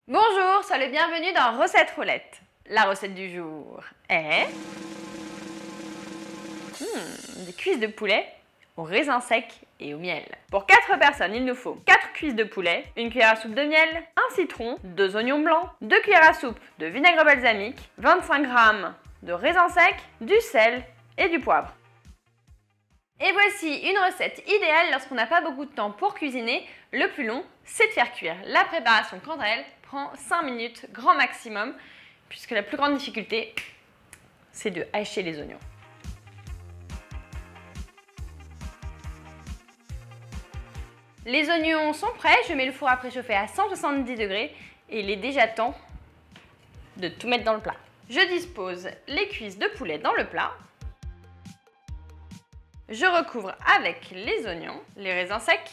Bonjour, sois le bienvenu dans Recette Roulette. La recette du jour est des cuisses de poulet au raisin sec et au miel. Pour 4 personnes, il nous faut 4 cuisses de poulet, une cuillère à soupe de miel, un citron, 2 oignons blancs, 2 cuillères à soupe de vinaigre balsamique, 25 g de raisin sec, du sel et du poivre. Et voici une recette idéale lorsqu'on n'a pas beaucoup de temps pour cuisiner. Le plus long, c'est de faire cuire. La préparation, quant à elle, prend 5 minutes grand maximum, puisque la plus grande difficulté, c'est de hacher les oignons. Les oignons sont prêts, je mets le four à préchauffer à 170 degrés et il est déjà temps de tout mettre dans le plat. Je dispose les cuisses de poulet dans le plat. Je recouvre avec les oignons, les raisins secs,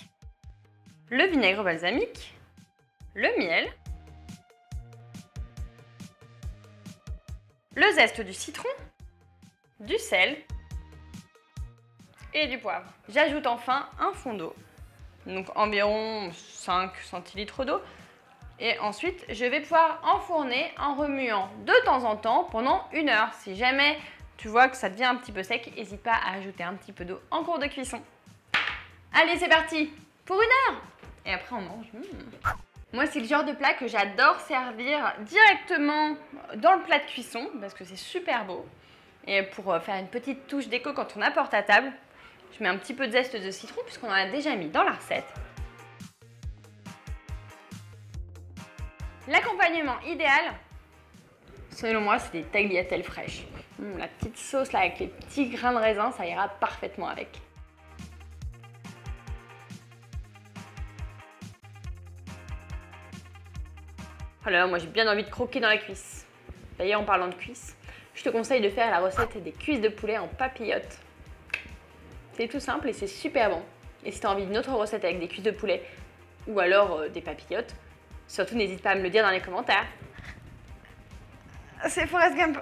le vinaigre balsamique, le miel, le zeste du citron, du sel et du poivre. J'ajoute enfin un fond d'eau, donc environ 5 centilitres d'eau. Et ensuite, je vais pouvoir enfourner en remuant de temps en temps pendant 1 heure. Si jamais tu vois que ça devient un petit peu sec, n'hésite pas à ajouter un petit peu d'eau en cours de cuisson. Allez, c'est parti pour 1 heure. Et après, on mange. Moi, c'est le genre de plat que j'adore servir directement dans le plat de cuisson parce que c'est super beau. Et pour faire une petite touche déco quand on apporte à table, je mets un petit peu de zeste de citron puisqu'on en a déjà mis dans la recette. L'accompagnement idéal, selon moi, c'est des tagliatelles fraîches. La petite sauce là avec les petits grains de raisin, ça ira parfaitement avec. Alors moi j'ai bien envie de croquer dans la cuisse. D'ailleurs en parlant de cuisse, je te conseille de faire la recette des cuisses de poulet en papillotes. C'est tout simple et c'est super bon. Et si tu as envie d'une autre recette avec des cuisses de poulet ou alors des papillotes, surtout n'hésite pas à me le dire dans les commentaires. C'est Forrest Gump.